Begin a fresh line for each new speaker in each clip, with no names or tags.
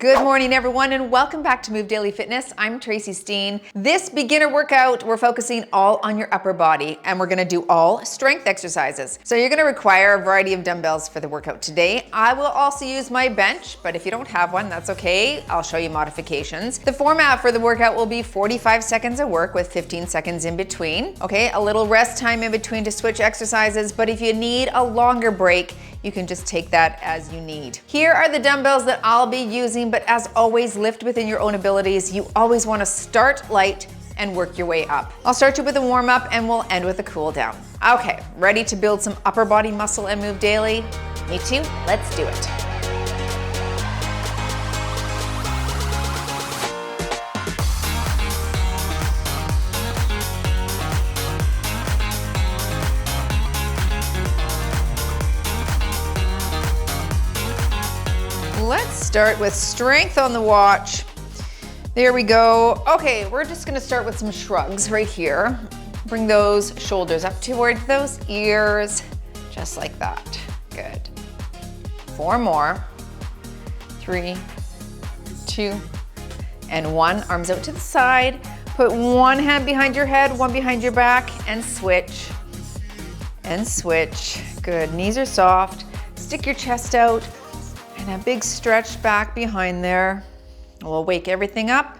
Good morning, everyone, and welcome back to Move Daily Fitness. I'm Tracy Steen. This beginner workout, we're focusing all on your upper body, and we're gonna do all strength exercises. So you're gonna require a variety of dumbbells for the workout today. I will also use my bench, but if you don't have one, that's okay. I'll show you modifications. The format for the workout will be 45 seconds of work with 15 seconds in between. Okay, a little rest time in between to switch exercises, but if you need a longer break, you can just take that as you need. Here are the dumbbells that I'll be using, but as always, lift within your own abilities. You always wanna start light and work your way up. I'll start you with a warm up and we'll end with a cool down. Okay, ready to build some upper body muscle and move daily? Me too, let's do it. Let's start with strength on the watch. There we go. Okay, we're just gonna start with some shrugs right here. Bring those shoulders up towards those ears, just like that. Good. 4 more. 3, 2, and 1. Arms out to the side. Put one hand behind your head, one behind your back, and switch. And switch. Good. Knees are soft. Stick your chest out. And a big stretch back behind there. We'll wake everything up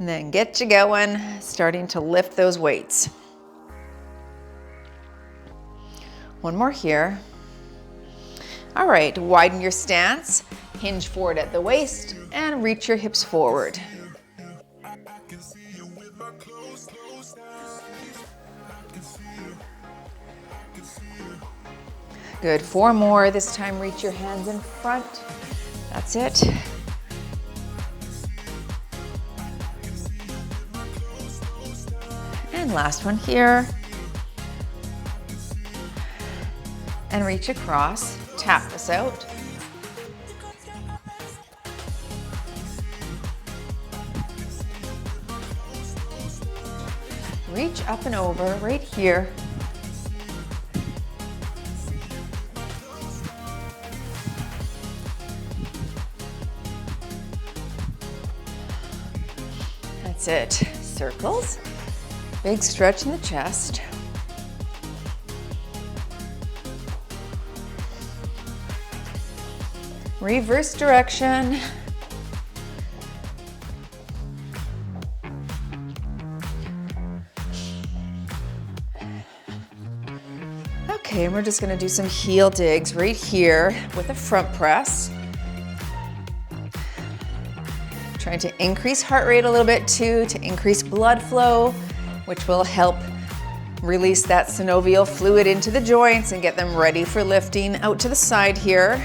and then get you going, starting to lift those weights. One more here. All right, widen your stance, hinge forward at the waist, and reach your hips forward. Good, 4 more. This time reach your hands in front. That's it. And last one here. And reach across. Tap this out. Reach up and over right here. That's it. Circles. Big stretch in the chest. Reverse direction. Okay, and we're just gonna do some heel digs right here with a front press. Trying to increase heart rate a little bit too, to increase blood flow, which will help release that synovial fluid into the joints and get them ready for lifting. Out to the side here.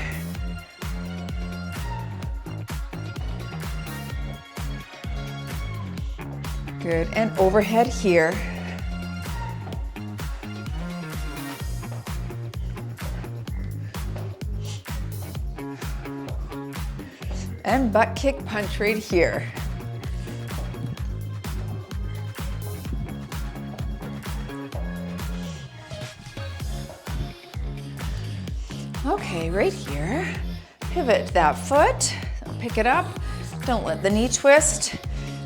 Good, and overhead here. And butt kick punch right here. Okay, right here. Pivot that foot, pick it up. Don't let the knee twist.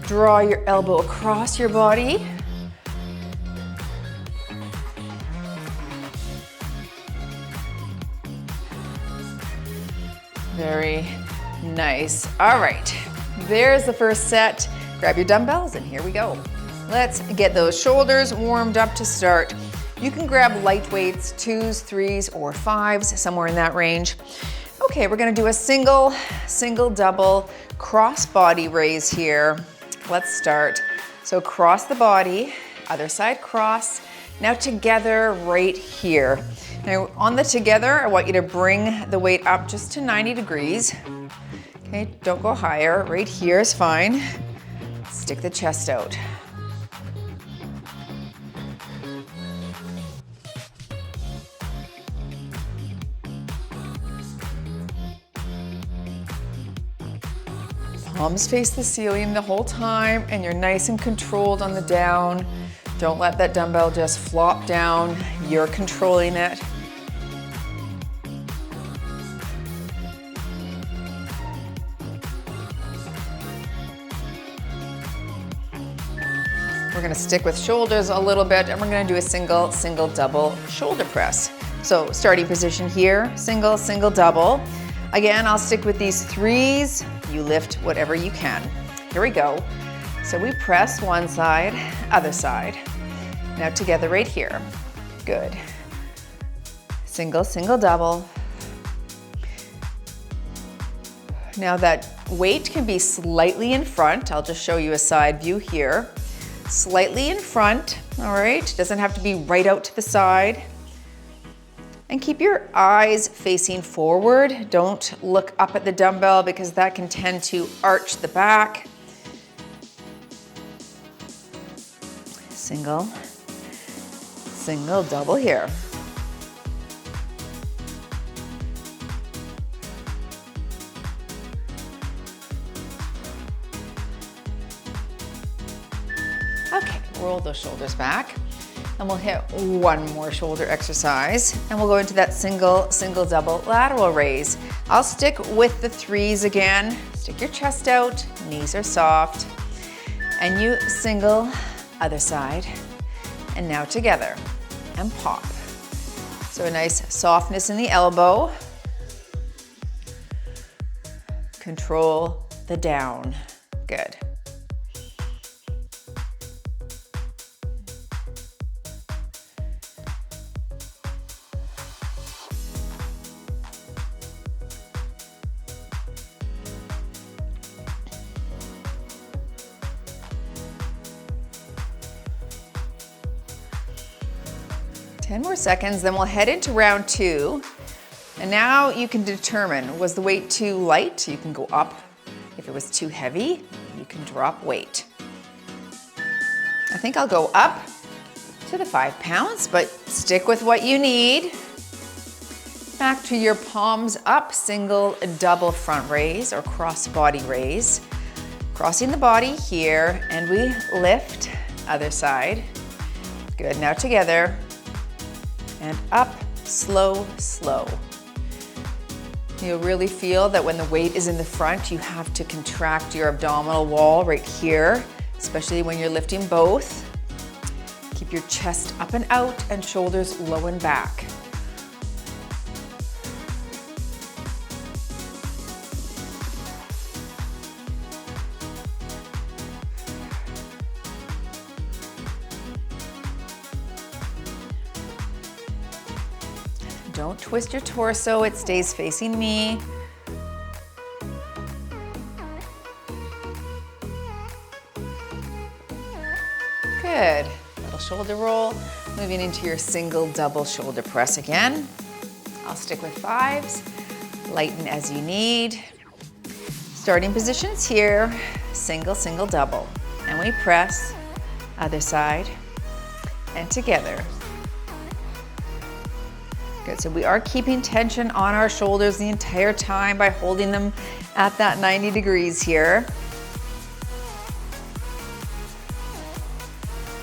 Draw your elbow across your body. Very nice. All right, there's the first set. Grab your dumbbells and here we go. Let's get those shoulders warmed up to start. You can grab light weights, 2s, 3s, or 5s, somewhere in that range. Okay, we're gonna do a single, double, cross body raise here. Let's start. So cross the body, other side cross. Now together right here. Now on the together, I want you to bring the weight up just to 90 degrees. Okay, don't go higher. Right here is fine. Stick the chest out. Palms face the ceiling the whole time, and you're nice and controlled on the down. Don't let that dumbbell just flop down. You're controlling it. We're gonna stick with shoulders a little bit, and we're gonna do a single, single, double shoulder press. So starting position here, single, single, double. Again, I'll stick with these threes. You lift whatever you can. Here we go. So we press one side, other side. Now together right here. Good. Single, single, double. Now that weight can be slightly in front. I'll just show you a side view here. Slightly in front, all right? Doesn't have to be right out to the side. And keep your eyes facing forward. Don't look up at the dumbbell because that can tend to arch the back. Single, single, double here. Okay, roll those shoulders back. And we'll hit one more shoulder exercise, and we'll go into that single, single, double lateral raise. I'll stick with the threes again. Stick your chest out, knees are soft, and you single, other side, and now together, and pop. So a nice softness in the elbow. Control the down. Good. 10 more seconds, then we'll head into round 2. And now you can determine, was the weight too light? You can go up. If it was too heavy, you can drop weight. I think I'll go up to the 5 pounds, but stick with what you need. Back to your palms up, single, double front raise or cross body raise. Crossing the body here, and we lift, other side. Good, now together. And up, slow, slow. You'll really feel that when the weight is in the front, you have to contract your abdominal wall right here, especially when you're lifting both. Keep your chest up and out and shoulders low and back. Don't twist your torso, it stays facing me. Good. Little shoulder roll. Moving into your single, double shoulder press again. I'll stick with 5s. Lighten as you need. Starting positions here. Single, single, double. And we press. Other side. And together. Good, so we are keeping tension on our shoulders the entire time by holding them at that 90 degrees here.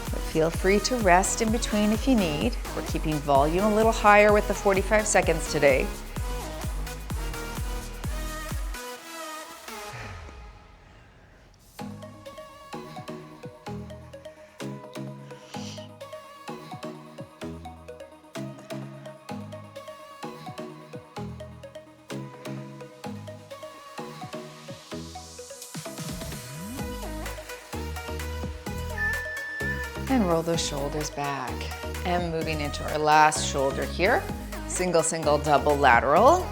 But feel free to rest in between if you need. We're keeping volume a little higher with the 45 seconds today. And roll those shoulders back. And moving into our last shoulder here. Single, single, double lateral.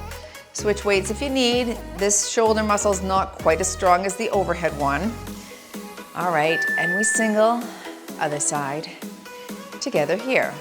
Switch weights if you need. This shoulder muscle is not quite as strong as the overhead one. All right, and we single, other side, together here.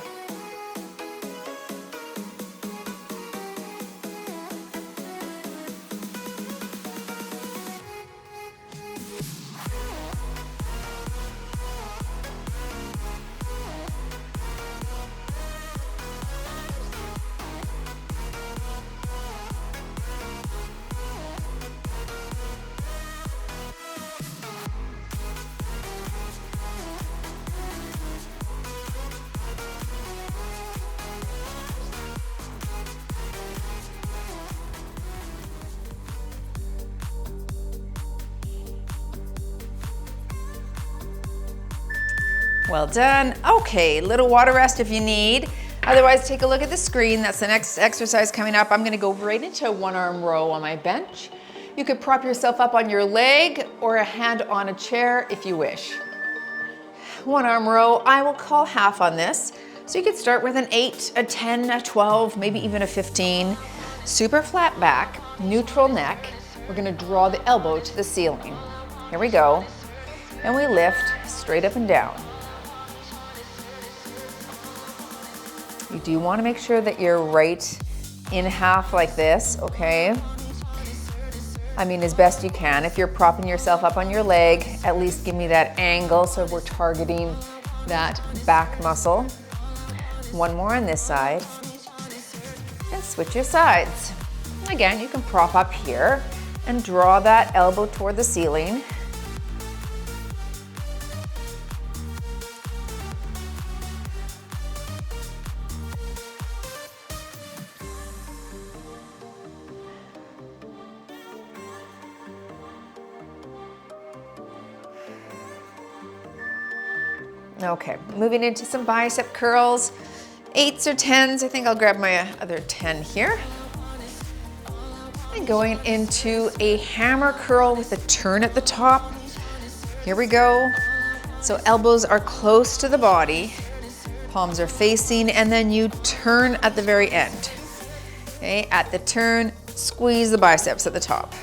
Well done. Okay, little water rest if you need. Otherwise, take a look at the screen. That's the next exercise coming up. I'm gonna go right into a one-arm row on my bench. You could prop yourself up on your leg or a hand on a chair if you wish. One-arm row, I will call half on this. So you could start with an 8, a 10, a 12, maybe even a 15. Super flat back, neutral neck. We're gonna draw the elbow to the ceiling. Here we go. And we lift straight up and down. You do want to make sure that you're right in half like this, okay? I mean, as best you can. If you're propping yourself up on your leg, at least give me that angle so we're targeting that back muscle. One more on this side. And switch your sides. Again, you can prop up here and draw that elbow toward the ceiling. Okay, moving into some bicep curls. 8s or 10s, I think I'll grab my other 10 here. And going into a hammer curl with a turn at the top. Here we go. So elbows are close to the body, palms are facing, and then you turn at the very end. Okay, at the turn, squeeze the biceps at the top.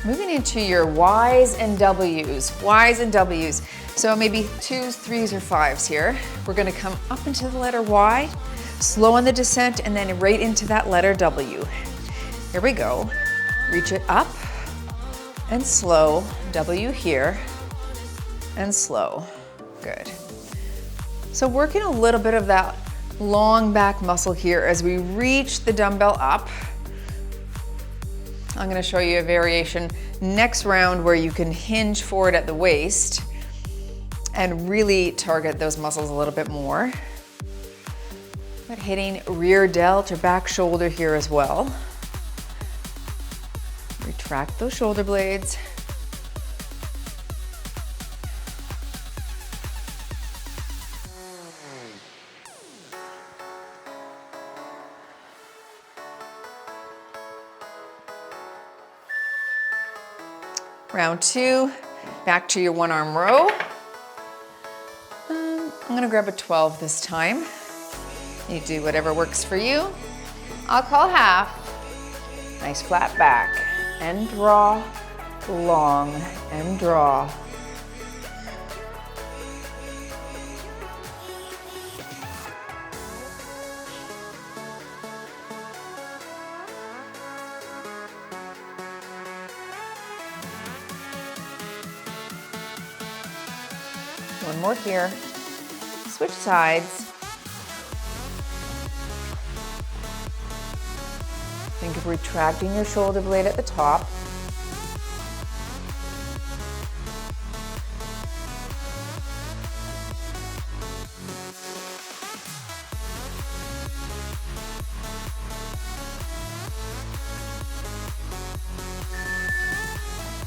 Moving into your Y's and W's. Y's and W's. So maybe 2s, 3s, or 5s here. We're gonna come up into the letter Y, slow on the descent, and then right into that letter W. Here we go. Reach it up and slow. W here and slow. Good. So working a little bit of that long back muscle here as we reach the dumbbell up. I'm gonna show you a variation next round where you can hinge forward at the waist and really target those muscles a little bit more. But hitting rear delt or back shoulder here as well. Retract those shoulder blades. Round 2, back to your one-arm row. I'm gonna grab a 12 this time. You do whatever works for you. I'll call half. Nice flat back, and draw, long, and draw. One more here. Switch sides. Think of retracting your shoulder blade at the top.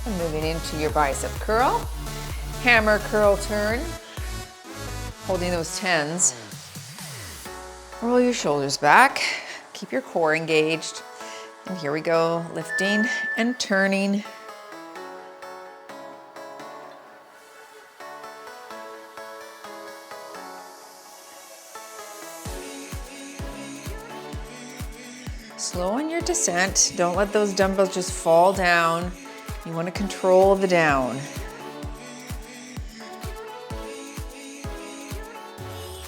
And moving into your bicep curl. Hammer curl turn, holding those 10s. Roll your shoulders back, keep your core engaged. And here we go, lifting and turning. Slow on your descent. Don't let those dumbbells just fall down. You want to control the down.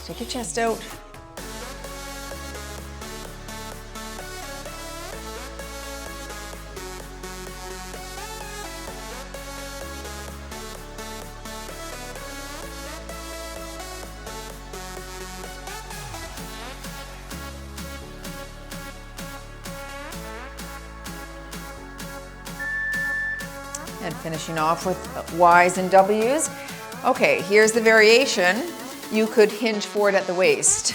Take your chest out. And finishing off with Y's and W's. Okay, here's the variation. You could hinge forward at the waist.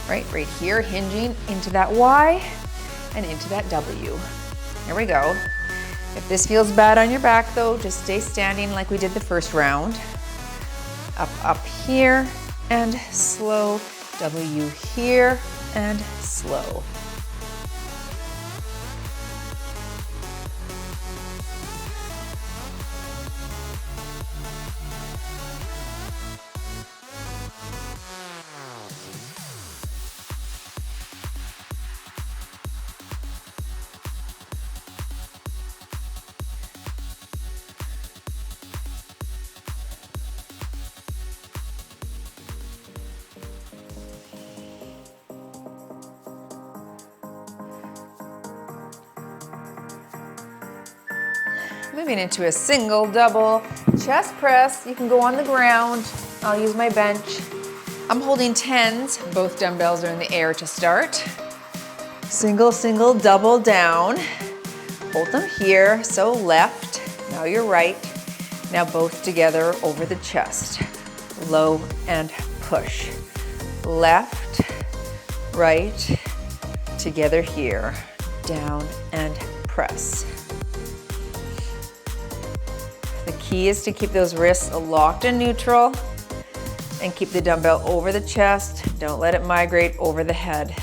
Right here, hinging into that Y and into that W. Here we go. If this feels bad on your back though, just stay standing like we did the first round. Up here and slow. W here and slow. Moving into a single, double chest press. You can go on the ground. I'll use my bench. I'm holding 10s. Both dumbbells are in the air to start. Single, single, double down. Hold them here, so left. Now you're right. Now both together over the chest. Low and push. Left, right, together here. Down and press. The key is to keep those wrists locked and neutral and keep the dumbbell over the chest. Don't let it migrate over the head.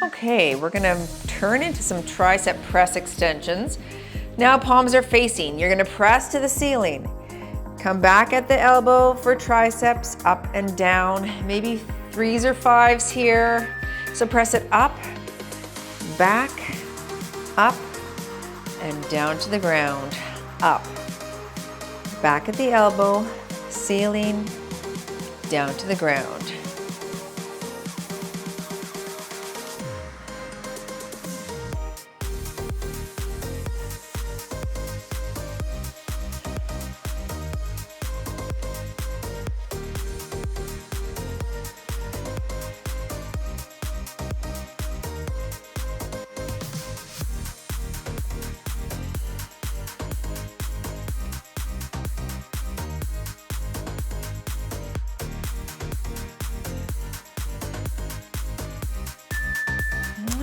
Okay, we're gonna turn into some tricep press extensions. Now palms are facing. You're gonna press to the ceiling. Come back at the elbow for triceps, up and down. Maybe 3s or 5s here. So press it up, back, up, and down to the ground. Up, back at the elbow, ceiling, down to the ground.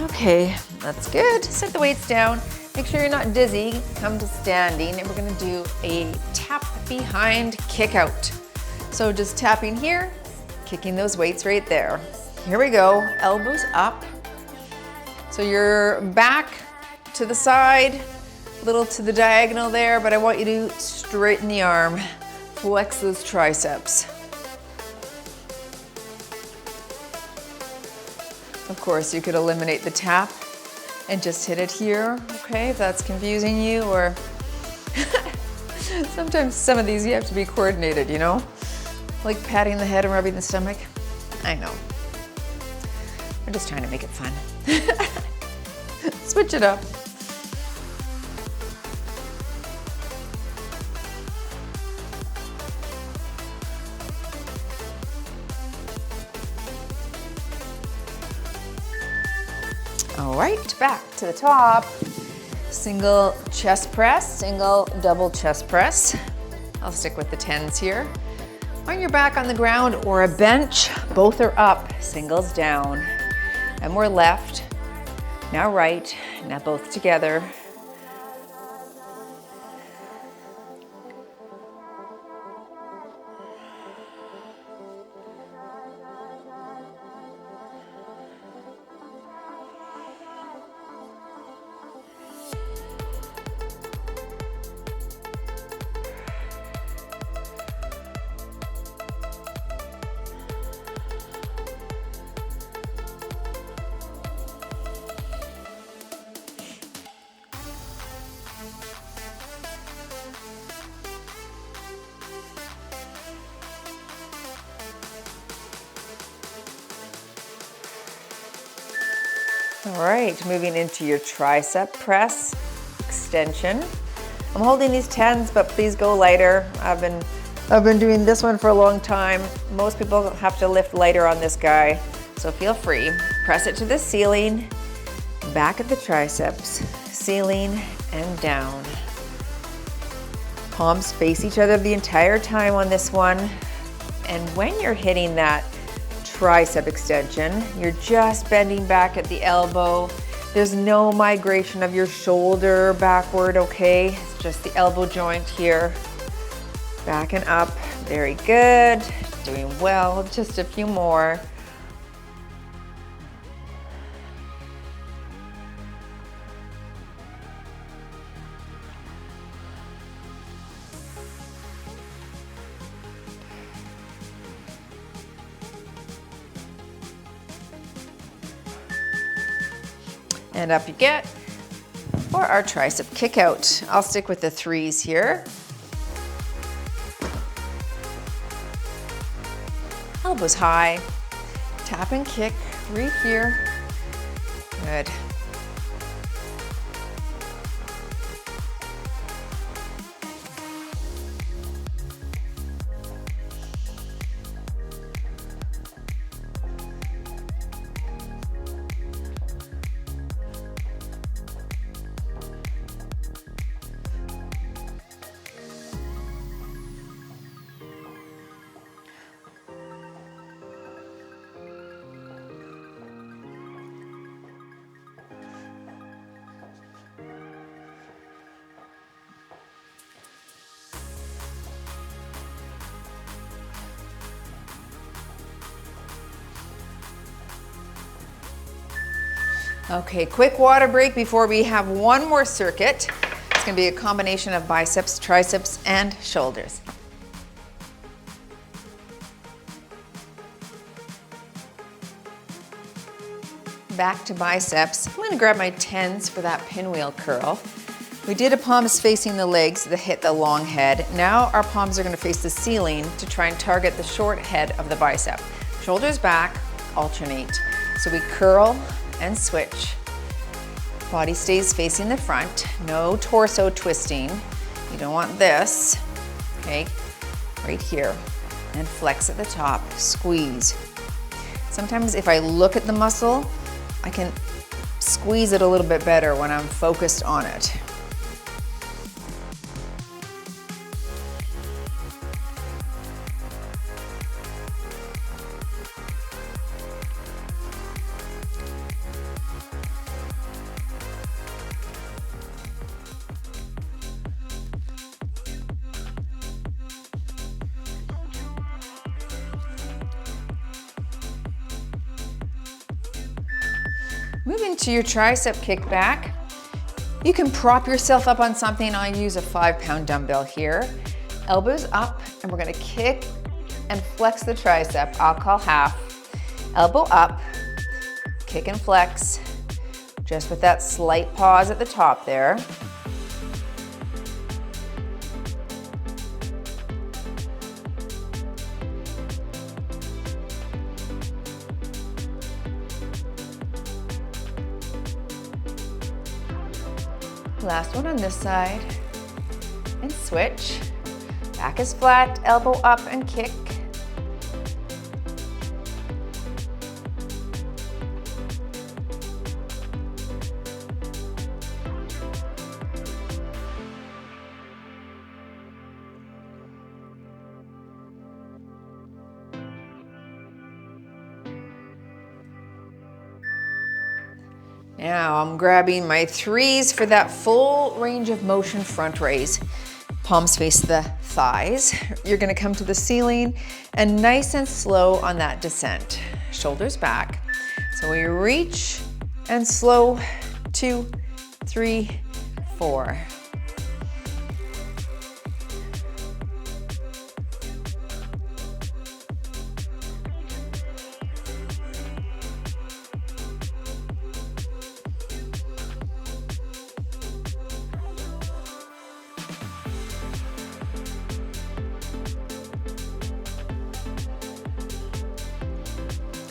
Okay, that's good. Set the weights down. Make sure you're not dizzy. Come to standing, and we're gonna do a tap behind kick out. So just tapping here, kicking those weights right there. Here we go, elbows up. So you're back to the side, a little to the diagonal there, but I want you to straighten the arm, flex those triceps. Of course, you could eliminate the tap and just hit it here, okay, if that's confusing you, or sometimes some of these you have to be coordinated, you know? Like patting the head and rubbing the stomach. I know. We're just trying to make it fun. Switch it up. All right, back to the top. Single chest press, single double chest press. I'll stick with the 10s here. On your back on the ground or a bench, both are up, singles down. And we're left, now right, now both together. All right, moving into your tricep press extension. I'm holding these 10s, but please go lighter. I've been doing this one for a long time. Most people have to lift lighter on this guy, so feel free. Press it to the ceiling, back at the triceps, ceiling and down. Palms face each other the entire time on this one. And when you're hitting that tricep extension, you're just bending back at the elbow. There's no migration of your shoulder backward, okay? It's just the elbow joint here. Back and up, very good. Doing well, just a few more. And up you get for our tricep kick out. I'll stick with the 3s here. Elbows high, tap and kick right here. Good. Okay, quick water break before we have one more circuit. It's gonna be a combination of biceps, triceps, and shoulders. Back to biceps. I'm gonna grab my 10s for that pinwheel curl. We did a palms facing the legs that hit the long head. Now our palms are gonna face the ceiling to try and target the short head of the bicep. Shoulders back, alternate. So we curl and switch. Body stays facing the front. No torso twisting. You don't want this. Okay, right here. And flex at the top, squeeze. Sometimes if I look at the muscle, I can squeeze it a little bit better when I'm focused on it. Moving to your tricep kickback. You can prop yourself up on something. I use a 5-pound dumbbell here. Elbows up, and we're gonna kick and flex the tricep. I'll call half. Elbow up, kick and flex, just with that slight pause at the top there. Last one on this side, and switch. Back is flat, elbow up and kick. Now I'm grabbing my 3s for that full range of motion front raise. Palms face the thighs. You're gonna come to the ceiling and nice and slow on that descent. Shoulders back. So we reach and slow, 2, 3, 4.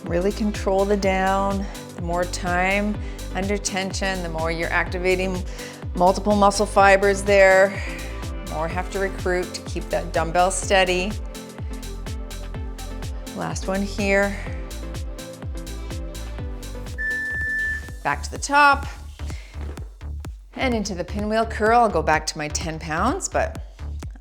Really control the down. The more time Under tension, the more you're activating multiple muscle fibers there, the more have to recruit to keep that dumbbell steady. Last one here. Back to the top and into the pinwheel curl. I'll go back to my 10 pounds, but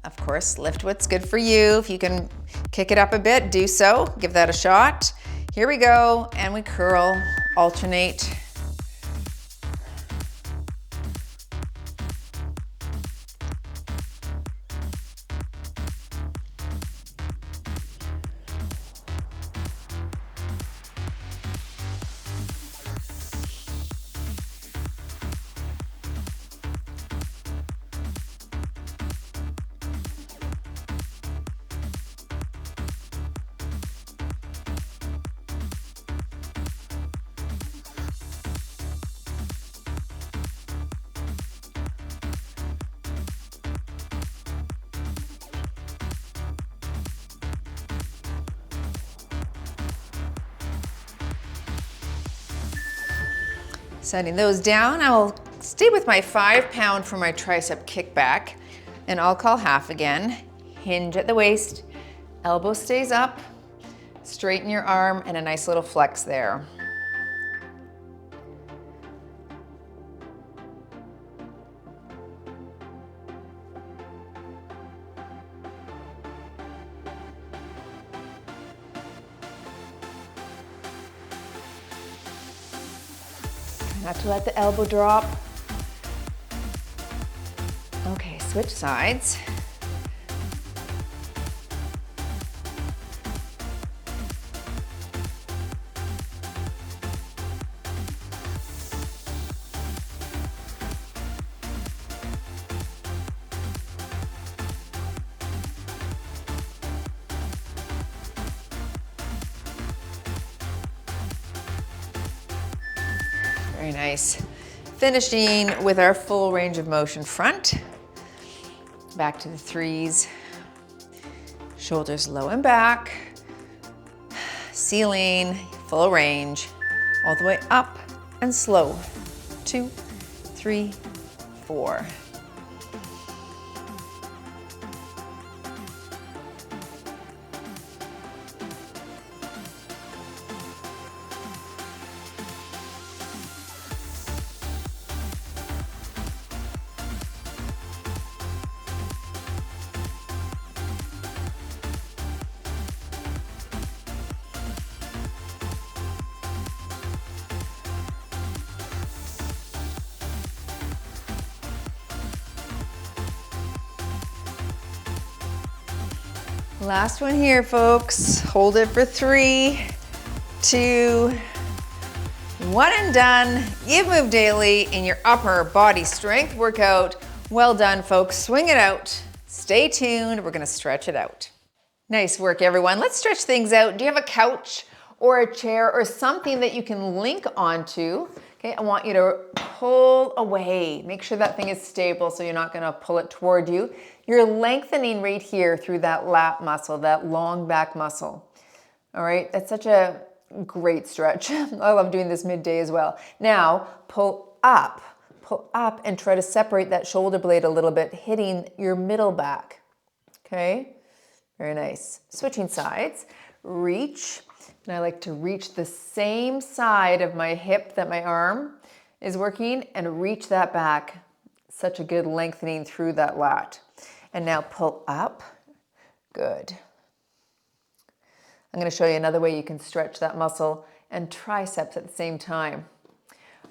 of course, lift what's good for you. If you can kick it up a bit, do so. Give that a shot. Here we go, and we curl, alternate. Setting those down, I will stay with my 5 pound for my tricep kickback, and I'll call half again. Hinge at the waist, elbow stays up, straighten your arm, and a nice little flex there. Not to let the elbow drop. Okay, switch sides. Very nice. Finishing with our full range of motion front. Back to the threes. Shoulders low and back. Ceiling, full range. All the way up and slow. 2, 3, 4. Last one here, folks. Hold it for 3, 2, 1 and done. You've moved daily in your upper body strength workout. Well done, folks. Swing it out. Stay tuned. We're gonna stretch it out. Nice work, everyone. Let's stretch things out. Do you have a couch or a chair or something that you can link onto? Okay, I want you to pull away. Make sure that thing is stable so you're not gonna pull it toward you. You're lengthening right here through that lat muscle, that long back muscle. All right, that's such a great stretch. I love doing this midday as well. Now, pull up and try to separate that shoulder blade a little bit, hitting your middle back. Okay, very nice. Switching sides, reach. And I like to reach the same side of my hip that my arm is working and reach that back. Such a good lengthening through that lat. And now pull up. Good. I'm going to show you another way you can stretch that muscle and triceps at the same time.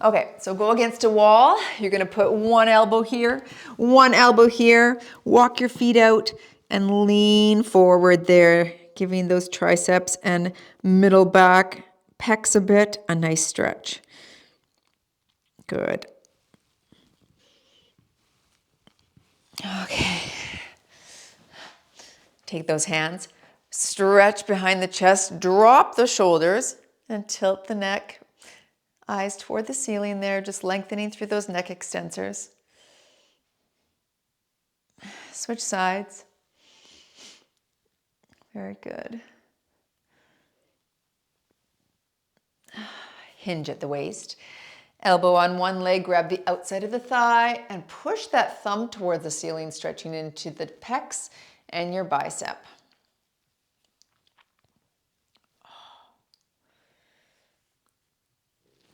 Okay, so go against a wall. You're going to put one elbow here, walk your feet out and lean forward there, giving those triceps and middle back pecs a bit, a nice stretch. Good. Okay. Take those hands, stretch behind the chest, drop the shoulders and tilt the neck. Eyes toward the ceiling there, just lengthening through those neck extensors. Switch sides. Very good. Hinge at the waist. Elbow on one leg, grab the outside of the thigh and push that thumb towards the ceiling, stretching into the pecs and your bicep.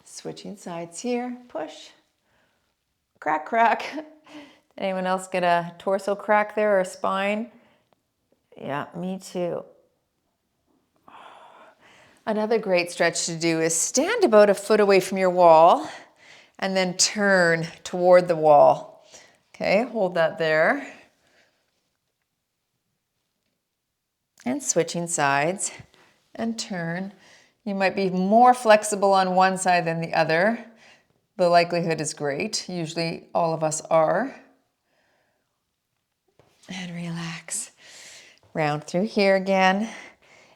Switching sides here, push, crack, crack. Anyone else get a torso crack there or a spine? Yeah, me too. Another great stretch to do is stand about a foot away from your wall and then turn toward the wall. Okay, hold that there. And switching sides and turn. You might be more flexible on one side than the other. The likelihood is great. Usually all of us are. And relax. Round through here again.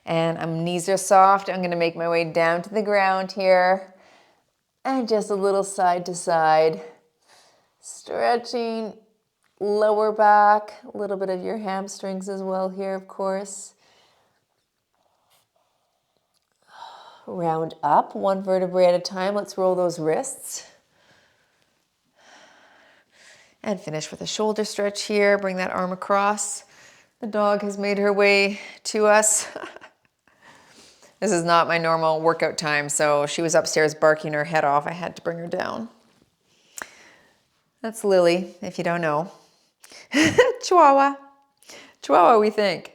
And knees are soft. I'm going to make my way down to the ground here. And just a little side to side. Stretching lower back. A little bit of your hamstrings as well here, of course. Round up, one vertebrae at a time. Let's roll those wrists. And finish with a shoulder stretch here. Bring that arm across. The dog has made her way to us. This is not my normal workout time, so she was upstairs barking her head off. I had to bring her down. That's Lily, if you don't know. Chihuahua. Chihuahua, we think.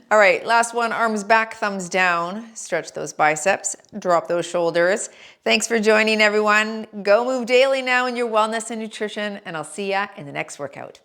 All right, last one, arms back, thumbs down. Stretch those biceps, drop those shoulders. Thanks for joining, everyone. Go move daily now in your wellness and nutrition, and I'll see ya in the next workout.